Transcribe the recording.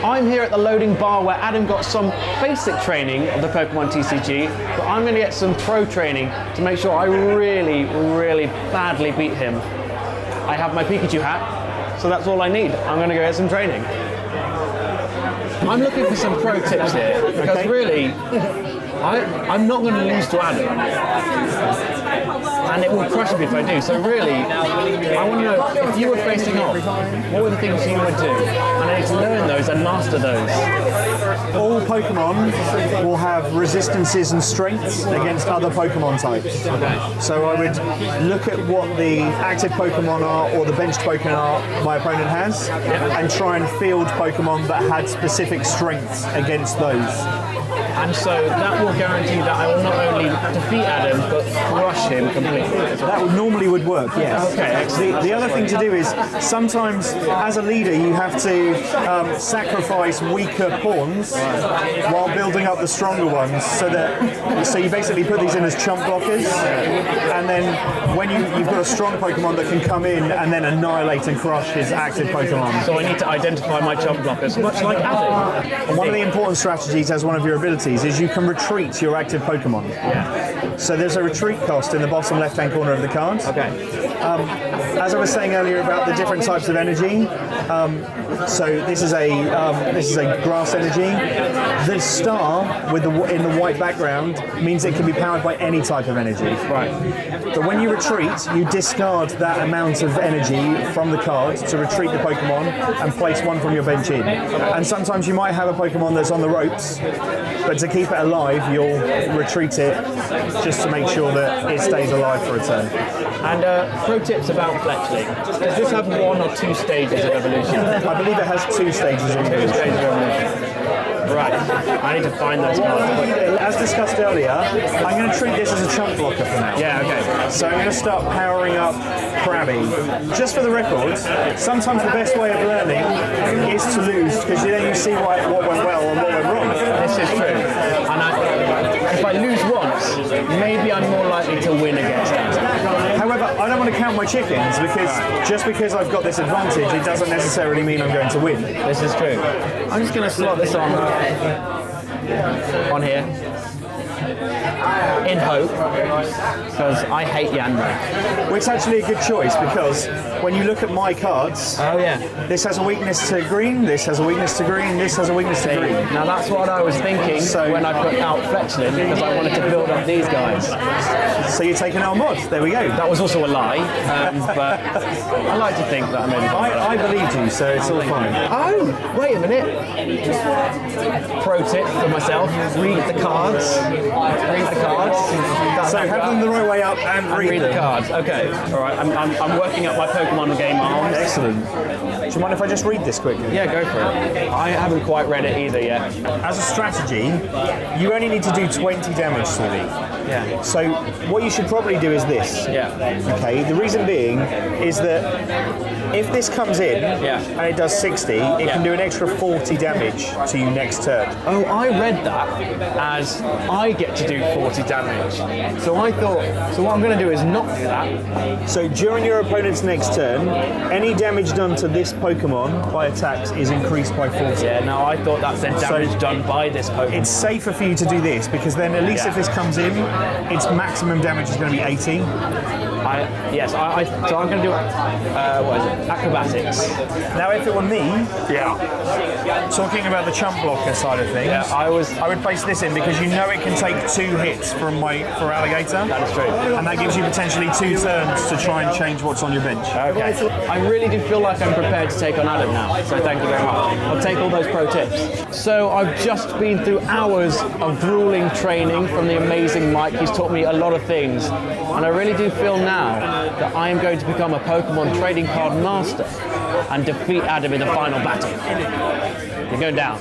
I'm here at the loading bar where Adam got some basic training of the Pokemon TCG, but I'm going to get some pro training to make sure I really, really badly beat him. I have my Pikachu hat, so that's all I need. I'm going to go get some training. I'm looking for some pro tips here, because really, I'm not going to lose to Adam. And it will crush me if I do. So really, I want to know, if you were facing off, what were the things you would do? And I need to learn those and master those. All Pokemon will have resistances and strengths against other Pokemon types. Okay. So I would look at what the active Pokemon are or the benched Pokemon are my opponent has, and try and field Pokemon that had specific strengths against those. And so that will guarantee that I will not only defeat Adam, but crush him completely. That normally would work, yes. Okay. The other thing to do is sometimes, as a leader, you have to sacrifice weaker pawns while building up the stronger ones. So you basically put these in as chump blockers, and then when you've got a strong Pokemon that can come in and then annihilate and crush his active Pokemon. So I need to identify my chump blockers, much like Adam. And one of the important strategies as one of your abilities is you can retreat your active Pokemon. Yeah. So there's a retreat cost in the bottom left-hand corner of the card. Okay. As I was saying earlier about the different types of energy, so this is a grass energy. The star in the white background means it can be powered by any type of energy. Right. But when you retreat, you discard that amount of energy from the card to retreat the Pokemon and place one from your bench in. And sometimes you might have a Pokemon that's on the ropes, but to keep it alive, you'll retreat it just to make sure that it stays alive for a turn. And pro tips about fletchling. Does this have one or two stages of evolution? I believe it has two stages of evolution. Right, I need to find those cards. As discussed earlier, I'm going to treat this as a chump blocker for now. Yeah, okay. So I'm going to start powering up Krabby. Just for the record, sometimes the best way of learning is to lose, because then you see what went well and what went wrong. This is true. And if I lose once, maybe I'm more likely to win against that. However, I don't want to count my chickens, because just because I've got this advantage, it doesn't necessarily mean I'm going to win. This is true. I'm just going to slot this on here, in hope, because I hate Yanma. Well, it's actually a good choice, because when you look at my cards, Oh yeah. this has a weakness to green, this has a weakness to green, this has a weakness to green. Now that's what I was thinking when I put out Fletchling, because I wanted to build up these guys. So you're taking our mod, there we go. That was also a lie, but I like to think that I'm in. I believed you, so it's all fine. Oh, wait a minute. Pro tip for myself, read the cards. Read the cards. So have them the right way up and read the them. cards. Okay. All right. I'm working up my Pokemon game arms. Excellent. Do you mind if I just read this quickly? Yeah, go for it. I haven't quite read it either yet. As a strategy, you only need to do 20 damage to me. Yeah. So what you should probably do is this. Yeah. Okay. The reason being is that if this comes in and it does 60, it can do an extra 40 damage to you next turn. Oh, I read that as I get to do 40 damage. So I thought, so what I'm going to do is not do that. So during your opponent's next turn, any damage done to this Pokemon by attacks is increased by 40. Yeah, no, I thought that said damage done by this Pokemon. It's safer for you to do this, because then at least if this comes in, its maximum damage is going to be 80. So I'm going to do, what is it? Acrobatics. Now, if it were me, talking about the chump blocker side of things, I would place this in, because you know it can take 2 hits for Alligator. That is true. And that gives you potentially 2 turns to try and change what's on your bench. Okay. I really do feel like I'm prepared to take on Adam now, so thank you very much. I'll take all those pro tips. So I've just been through hours of grueling training from the amazing Mike. He's taught me a lot of things, and I really do feel now that I am going to become a Pokemon trading card master and defeat Adam in the final battle. You're going down.